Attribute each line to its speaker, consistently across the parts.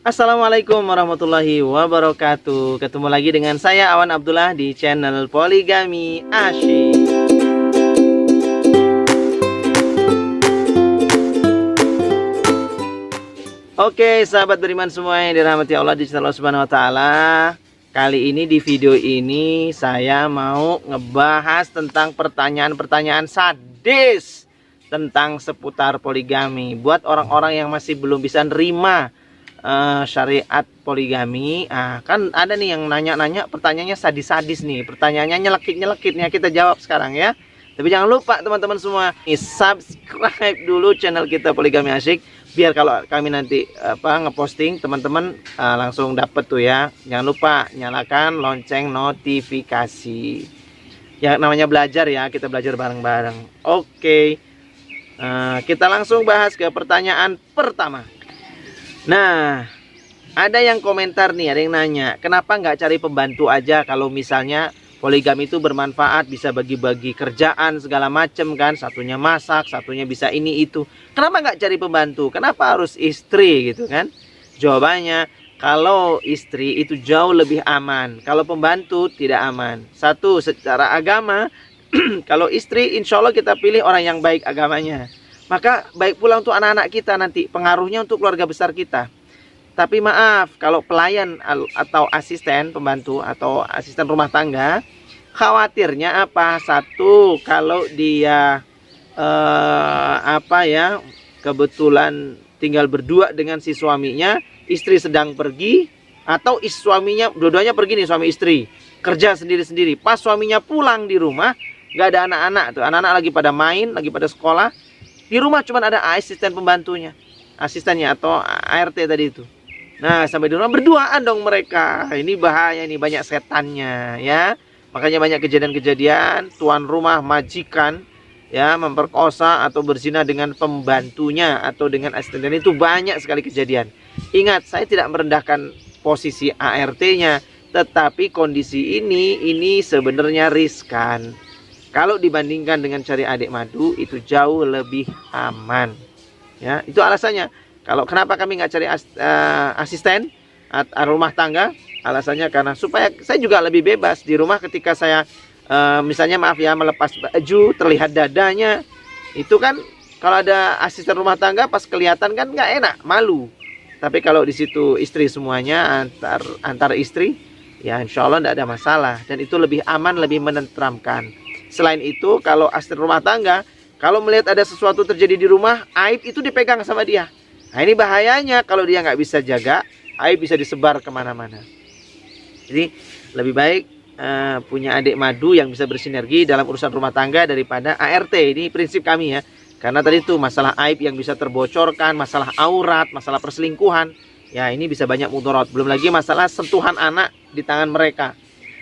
Speaker 1: Assalamualaikum warahmatullahi wabarakatuh. Ketemu lagi dengan saya Awan Abdullah di channel Poligami Asyik. Oke, sahabat beriman semua yang dirahmati Allah di channel Subhanahu wa taala. Kali ini di video ini saya mau ngebahas tentang pertanyaan-pertanyaan sadis tentang seputar poligami. Buat orang-orang yang masih belum bisa nerima syariat poligami, kan ada nih yang nanya-nanya pertanyaannya sadis-sadis nih, pertanyaannya nyelekit-nyelekitnya, kita jawab sekarang ya. Tapi jangan lupa teman-teman semua, subscribe dulu channel kita Poligami Asyik, biar kalau kami nanti ngeposting teman-teman langsung dapet tuh ya. Jangan lupa nyalakan lonceng notifikasi. Ya namanya belajar ya, kita belajar bareng-bareng. Oke, kita langsung bahas ke pertanyaan pertama. Nah, ada yang komentar nih, ada yang nanya, kenapa nggak cari pembantu aja kalau misalnya poligami itu bermanfaat, bisa bagi-bagi kerjaan segala macem kan, satunya masak, satunya bisa ini itu. Kenapa nggak cari pembantu? Kenapa harus istri gitu kan? Jawabannya, kalau istri itu jauh lebih aman, kalau pembantu tidak aman. Satu, secara agama, kalau istri insya Allah kita pilih orang yang baik agamanya. Maka baik pula untuk anak-anak kita nanti, pengaruhnya untuk keluarga besar kita. Tapi maaf, kalau pelayan atau asisten pembantu atau asisten rumah tangga, khawatirnya apa? Satu, kalau dia kebetulan tinggal berdua dengan si suaminya, istri sedang pergi, atau suaminya dua-duanya pergi nih, suami istri kerja sendiri-sendiri. Pas suaminya pulang di rumah, nggak ada anak-anak tuh, anak-anak lagi pada main, lagi pada sekolah. Di rumah cuma ada asisten pembantunya, asistennya atau ART tadi itu. Nah, sampai di rumah berduaan dong mereka. Ini bahaya, ini banyak setannya ya. Makanya banyak kejadian-kejadian tuan rumah majikan ya memperkosa atau berzina dengan pembantunya atau dengan asisten. Dan itu banyak sekali kejadian. Ingat, saya tidak merendahkan posisi ART-nya, tetapi kondisi ini sebenarnya riskan. Kalau dibandingkan dengan cari adik madu, itu jauh lebih aman. Ya, itu alasannya. Kalau kenapa kami nggak cari asisten rumah tangga? Alasannya karena supaya saya juga lebih bebas di rumah ketika saya misalnya maaf ya melepas baju terlihat dadanya. Itu kan kalau ada asisten rumah tangga pas kelihatan kan nggak enak, malu. Tapi kalau di situ istri semuanya antar istri, ya insya Allah nggak ada masalah dan itu lebih aman, lebih menenteramkan. Selain itu, kalau asisten rumah tangga, kalau melihat ada sesuatu terjadi di rumah, aib itu dipegang sama dia. Nah ini bahayanya, kalau dia nggak bisa jaga, aib bisa disebar kemana-mana. Jadi lebih baik punya adik madu yang bisa bersinergi dalam urusan rumah tangga daripada ART. Ini prinsip kami ya. Karena tadi itu masalah aib yang bisa terbocorkan, masalah aurat, masalah perselingkuhan. Ya ini bisa banyak mudarat. Belum lagi masalah sentuhan anak di tangan mereka.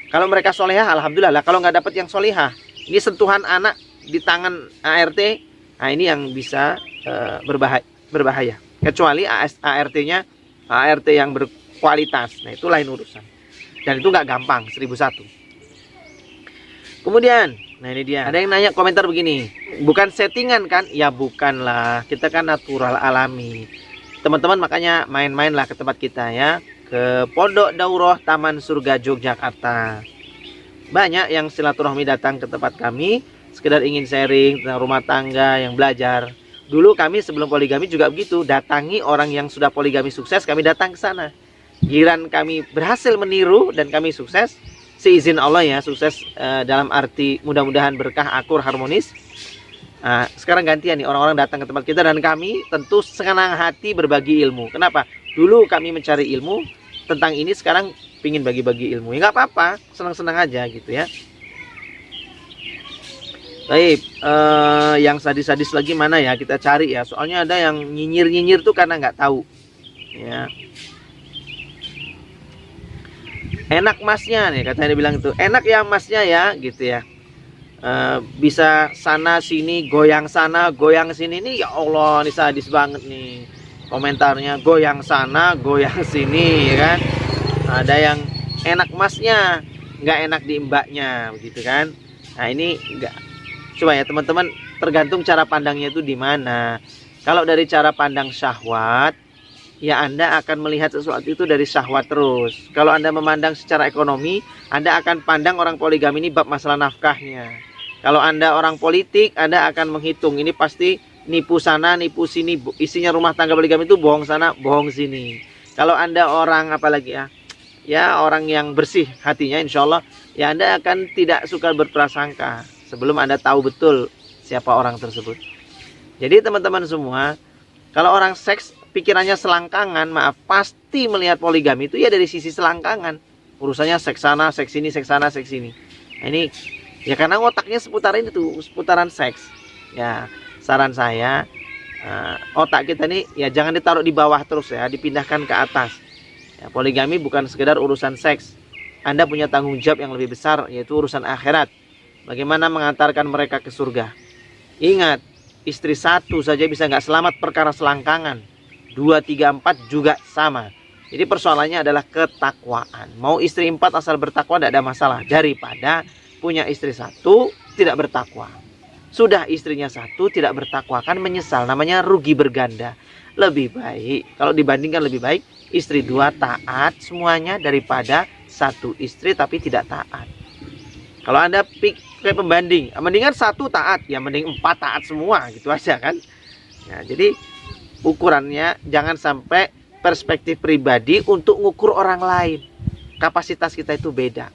Speaker 1: Kalau mereka solehah, alhamdulillah lah. Kalau nggak dapat yang solehah, ini sentuhan anak di tangan ART, nah ini yang bisa berbahaya. Kecuali ART-nya ART yang berkualitas, nah itu lain urusan. Dan itu nggak gampang, 1001. Kemudian, nah ini dia. Ada yang nanya komentar begini, bukan settingan kan? Ya bukanlah, kita kan natural alami. Teman-teman makanya main-mainlah ke tempat kita ya, ke Pondok Daurah Taman Surga Yogyakarta. Banyak yang silaturahmi datang ke tempat kami sekedar ingin sharing tentang rumah tangga, yang belajar. Dulu kami sebelum poligami juga begitu, datangi orang yang sudah poligami sukses, kami datang ke sana. Giliran kami berhasil meniru dan kami sukses, seizin Allah ya, sukses dalam arti mudah-mudahan berkah, akur, harmonis. Nah, sekarang gantian nih, orang-orang datang ke tempat kita dan kami tentu senang hati berbagi ilmu. Kenapa? Dulu kami mencari ilmu tentang ini, sekarang pingin bagi-bagi ilmu. Ya nggak apa-apa, senang-senang aja gitu ya. Baik, yang sadis-sadis lagi mana ya, kita cari ya. Soalnya ada yang nyinyir-nyinyir tuh karena nggak tahu. Ya. Enak masnya nih, katanya dia bilang itu. Enak ya masnya ya, gitu ya. Bisa sana sini, goyang sana, goyang sini. Nih ya Allah, ini sadis banget nih. Komentarnya goyang sana, goyang sini, ya kan. Ada yang enak masnya, nggak enak di mbaknya, begitu kan. Nah ini nggak. Coba ya teman-teman, tergantung cara pandangnya itu di mana. Kalau dari cara pandang syahwat, ya Anda akan melihat sesuatu itu dari syahwat terus. Kalau Anda memandang secara ekonomi, Anda akan pandang orang poligami ini bab masalah nafkahnya. Kalau Anda orang politik, Anda akan menghitung ini pasti nipu sana, nipu sini. Isinya rumah tangga poligami itu bohong sana, bohong sini. Kalau Anda orang apalagi ya orang yang bersih hatinya, insya Allah ya Anda akan tidak suka berprasangka sebelum Anda tahu betul siapa orang tersebut. Jadi teman-teman semua, kalau orang seks pikirannya selangkangan, maaf, pasti melihat poligami itu ya dari sisi selangkangan. Urusannya seks sana, seks sini, seks sana, seks sini. Nah, ini ya karena otaknya seputaran itu, seputaran seks. Ya, saran saya otak kita ini ya jangan ditaruh di bawah terus ya, dipindahkan ke atas. Ya, poligami bukan sekedar urusan seks. Anda punya tanggung jawab yang lebih besar, yaitu urusan akhirat. Bagaimana mengantarkan mereka ke surga. Ingat, istri satu saja bisa nggak selamat perkara selangkangan. 2, 3, 4 juga sama. Jadi persoalannya adalah ketakwaan. Mau istri 4 asal bertakwa tidak ada masalah. Daripada punya istri satu tidak bertakwa. Sudah istrinya satu tidak bertakwa, kan menyesal. Namanya rugi berganda. Lebih baik, kalau dibandingkan lebih baik istri 2 taat semuanya daripada satu istri tapi tidak taat. Kalau Anda kayak pembanding, mendingan 1 taat, ya mending 4 taat semua, gitu aja kan. Nah, jadi ukurannya jangan sampai perspektif pribadi untuk ngukur orang lain. Kapasitas kita itu beda.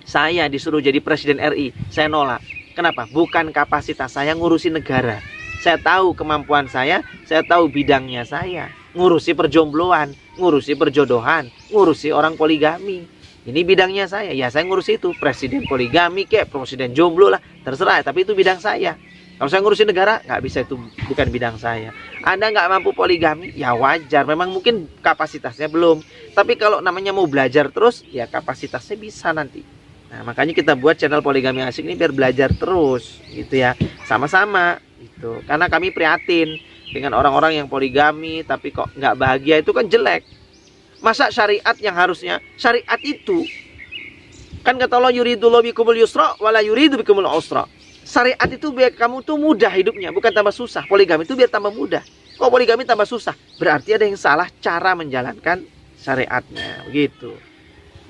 Speaker 1: Saya disuruh jadi presiden RI, saya nolak. Kenapa? Bukan kapasitas saya ngurusi negara. Saya tahu kemampuan saya tahu bidangnya saya. Ngurusi perjombloan, ngurusi perjodohan, ngurusi orang poligami. Ini bidangnya saya, ya saya ngurusi itu. Presiden poligami kayak presiden jomblo lah, terserah, tapi itu bidang saya. Kalau saya ngurusin negara, nggak bisa, itu bukan bidang saya. Anda nggak mampu poligami, ya wajar. Memang mungkin kapasitasnya belum. Tapi kalau namanya mau belajar terus, ya kapasitasnya bisa nanti. Nah, makanya kita buat channel Poligami Asik ini biar belajar terus, gitu ya. Sama-sama, gitu. Karena kami prihatin dengan orang-orang yang poligami, tapi kok nggak bahagia, itu kan jelek. Masa syariat yang harusnya, syariat itu, kan kata Allah, yuridullahu bikumul yusra, wala yuridu bikumul usra. Syariat itu biar kamu tuh mudah hidupnya, bukan tambah susah. Poligami itu biar tambah mudah. Kok poligami tambah susah? Berarti ada yang salah cara menjalankan syariatnya, begitu.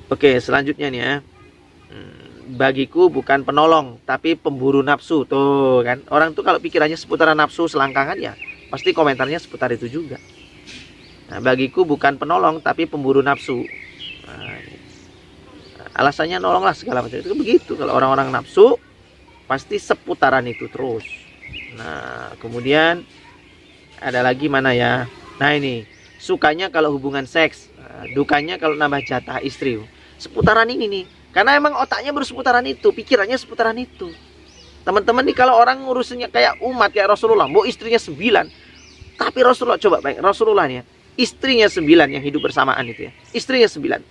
Speaker 1: Oke, selanjutnya nih ya. Bagiku bukan penolong, tapi pemburu nafsu. Tuh kan, orang tuh kalau pikirannya seputaran nafsu, selangkangan, ya pasti komentarnya seputar itu juga. Nah, bagiku bukan penolong, tapi pemburu nafsu. Nah, alasannya nolonglah segala macam. Itu begitu. Kalau orang-orang nafsu, pasti seputaran itu terus. Nah, kemudian ada lagi mana ya? Nah, ini sukanya kalau hubungan seks, dukanya kalau nambah jatah istri. Seputaran ini nih. Karena emang otaknya berseputaran itu, pikirannya seputaran itu. Teman-teman nih, kalau orang ngurusinnya kayak umat, kayak Rasulullah, mau istrinya 9. Tapi Rasulullah, coba baik, Rasulullah nih ya, istrinya 9 yang hidup bersamaan itu ya. Istrinya 9.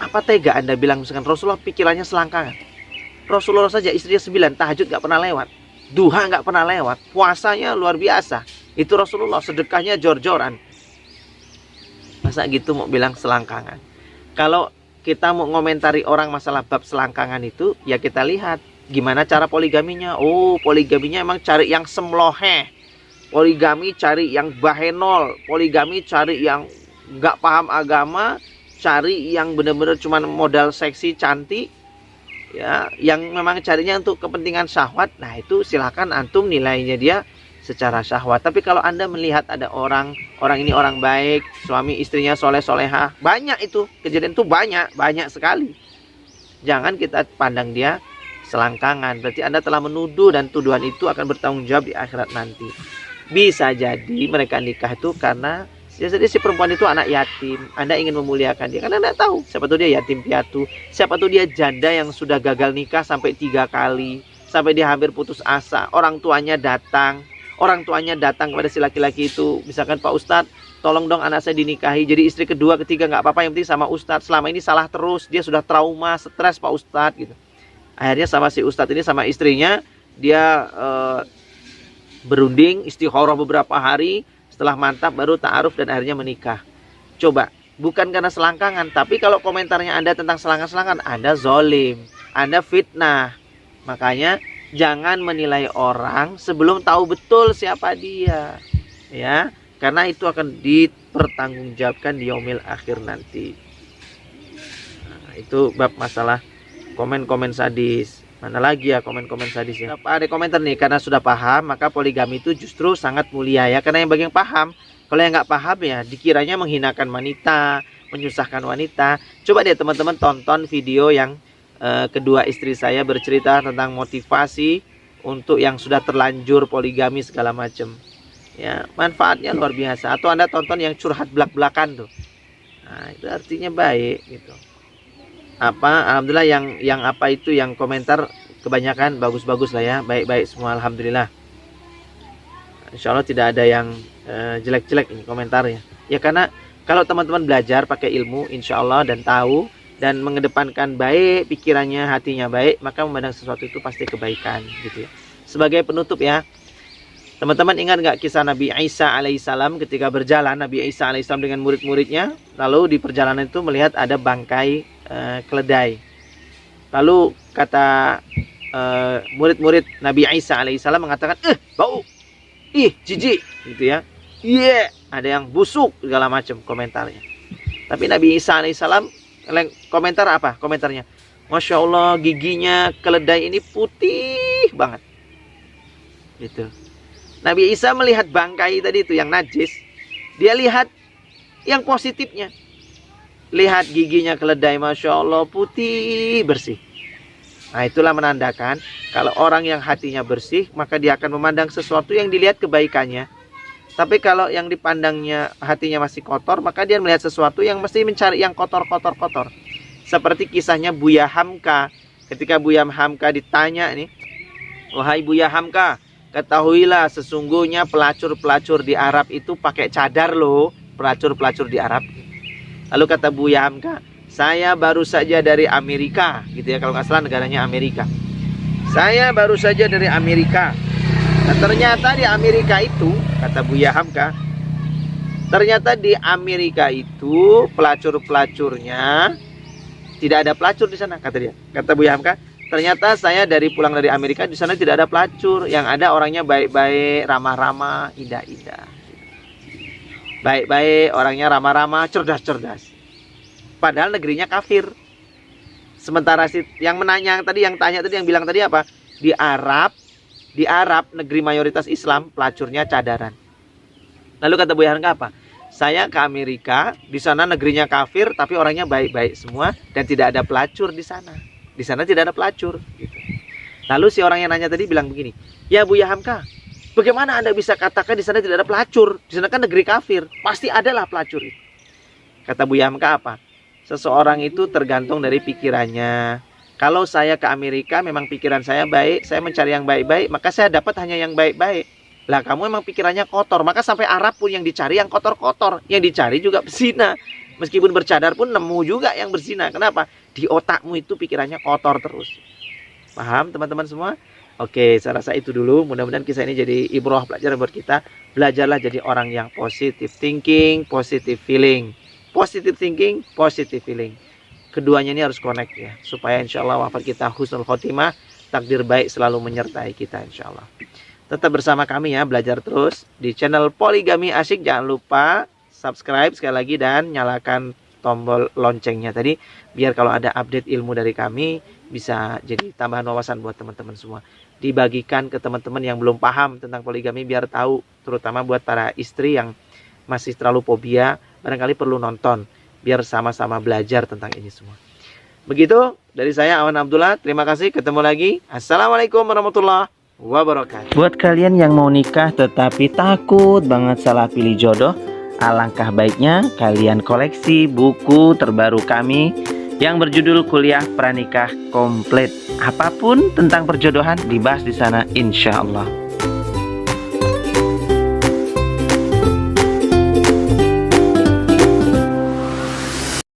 Speaker 1: Apa tega Anda bilang misalkan Rasulullah pikirannya selangkangan? Rasulullah saja istrinya 9, tahajud gak pernah lewat, duha gak pernah lewat, puasanya luar biasa. Itu Rasulullah, sedekahnya jor-joran. Masa gitu mau bilang selangkangan? Kalau kita mau ngomentari orang masalah bab selangkangan itu, ya kita lihat gimana cara poligaminya. Oh, poligaminya emang cari yang semlohe. Poligami cari yang bahenol. Poligami cari yang gak paham agama. Cari yang benar-benar cuman modal seksi, cantik. Ya, yang memang carinya untuk kepentingan syahwat. Nah, itu silakan antum nilainya dia secara syahwat. Tapi kalau Anda melihat ada orang ini orang baik, suami istrinya soleh-solehah, banyak itu, kejadian itu banyak sekali. Jangan kita pandang dia selangkangan. Berarti Anda telah menuduh, dan tuduhan itu akan bertanggung jawab di akhirat nanti. Bisa jadi mereka nikah itu karena jadi si perempuan itu anak yatim. Anda ingin memuliakan dia, karena Anda tahu siapa tuh dia yatim piatu, siapa tuh dia janda yang sudah gagal nikah sampai 3 kali, sampai dia hampir putus asa. Orang tuanya datang kepada si laki-laki itu, misalkan, Pak Ustadz, tolong dong anak saya dinikahi, jadi istri kedua, ketiga nggak apa-apa, yang penting sama Ustadz. Selama ini salah terus, dia sudah trauma, stres Pak Ustadz gitu. Akhirnya sama si Ustadz ini, sama istrinya, dia berunding, istikharah beberapa hari, setelah mantap baru ta'aruf dan akhirnya menikah. Coba, bukan karena selangkangan, tapi kalau komentarnya Anda tentang selangkangan, Anda zolim, Anda fitnah. Makanya jangan menilai orang sebelum tahu betul siapa dia. Ya, karena itu akan dipertanggungjawabkan di yaumil akhir nanti. Nah, itu bab masalah komen-komen sadis. Mana lagi ya komen-komen sadis ya? Ada komentar nih, karena sudah paham maka poligami itu justru sangat mulia ya, karena yang bagi yang paham. Kalau yang nggak paham ya dikiranya menghinakan wanita, menyusahkan wanita. Coba deh teman-teman tonton video yang kedua istri saya bercerita tentang motivasi untuk yang sudah terlanjur poligami segala macam. Ya, manfaatnya luar biasa. Atau Anda tonton yang curhat belak-belakan tuh. Nah, itu artinya baik gitu. Alhamdulillah yang apa itu yang komentar kebanyakan bagus-bagus lah ya, baik-baik semua alhamdulillah. Insya Allah tidak ada yang jelek-jelek ini komentarnya. Ya karena kalau teman-teman belajar pakai ilmu insya Allah dan tahu dan mengedepankan baik pikirannya, hatinya baik, maka memandang sesuatu itu pasti kebaikan gitu ya. Sebagai penutup ya, teman-teman ingat nggak kisah Nabi Isa alaihissalam ketika berjalan, Nabi Isa alaihissalam dengan murid-muridnya, lalu di perjalanan itu melihat ada bangkai keledai. Lalu kata murid-murid Nabi Isa alaihissalam mengatakan, bau, jijik, gitu ya. Iya, ada yang busuk segala macam komentarnya. Tapi Nabi Isa alaihissalam komentar apa? Komentarnya, Masya Allah giginya keledai ini putih banget. Gitu. Nabi Isa melihat bangkai tadi itu yang najis, dia lihat yang positifnya. Lihat giginya keledai, Masya Allah putih bersih. Nah itulah menandakan kalau orang yang hatinya bersih, maka dia akan memandang sesuatu yang dilihat kebaikannya. Tapi kalau yang dipandangnya hatinya masih kotor, maka dia melihat sesuatu yang mesti mencari yang kotor-kotor-kotor. Seperti kisahnya Buya Hamka. Ketika Buya Hamka ditanya nih, wahai Buya Hamka, ketahuilah sesungguhnya pelacur-pelacur di Arab itu pakai cadar loh. Pelacur-pelacur di Arab. Lalu kata Buya Hamka, saya baru saja dari Amerika, gitu ya, kalau nggak salah negaranya Amerika. Saya baru saja dari Amerika. Nah, ternyata di Amerika itu, kata Buya Hamka, ternyata di Amerika itu pelacur-pelacurnya tidak ada pelacur di sana, kata dia. Kata Buya Hamka, ternyata saya pulang dari Amerika, di sana tidak ada pelacur, yang ada orangnya baik-baik, ramah-ramah, indah-indah. Baik-baik, orangnya ramah-ramah, cerdas-cerdas. Padahal negerinya kafir. Sementara yang bilang tadi apa? Di Arab negeri mayoritas Islam, pelacurnya cadaran. Lalu kata Buya Hamka apa? Saya ke Amerika, di sana negerinya kafir, tapi orangnya baik-baik semua dan tidak ada pelacur di sana. Di sana tidak ada pelacur. Gitu. Lalu si orang yang nanya tadi bilang begini, ya Buya Hamka, bagaimana Anda bisa katakan di sana tidak ada pelacur? Di sana kan negeri kafir, pasti adalah pelacur itu. Kata Buya Hamka apa? Seseorang itu tergantung dari pikirannya. Kalau saya ke Amerika, memang pikiran saya baik, saya mencari yang baik-baik, maka saya dapat hanya yang baik-baik. Lah kamu memang pikirannya kotor, maka sampai Arab pun yang dicari yang kotor-kotor. Yang dicari juga berzina. Meskipun bercadar pun nemu juga yang berzina. Kenapa? Di otakmu itu pikirannya kotor terus. Paham teman-teman semua? Oke, saya rasa itu dulu. Mudah-mudahan kisah ini jadi ibrah pelajaran buat kita. Belajarlah jadi orang yang positive thinking, positive feeling. Positive thinking, positive feeling. Keduanya ini harus connect ya. Supaya insya Allah wafat kita husnul khotimah. Takdir baik selalu menyertai kita insya Allah. Tetap bersama kami ya. Belajar terus di channel Poligami Asyik. Jangan lupa subscribe sekali lagi dan nyalakan tombol loncengnya tadi. Biar kalau ada update ilmu dari kami bisa jadi tambahan wawasan buat teman-teman semua. Dibagikan ke teman-teman yang belum paham tentang poligami biar tahu, terutama buat para istri yang masih terlalu fobia, barangkali perlu nonton biar sama-sama belajar tentang ini semua. Begitu dari saya Awan Abdullah, terima kasih, ketemu lagi. Assalamualaikum warahmatullahi wabarakatuh. Buat kalian yang mau nikah tetapi takut banget salah pilih jodoh, alangkah baiknya kalian koleksi buku terbaru kami yang berjudul Kuliah Pranikah Komplit. Apapun tentang perjodohan dibahas di sana insya Allah.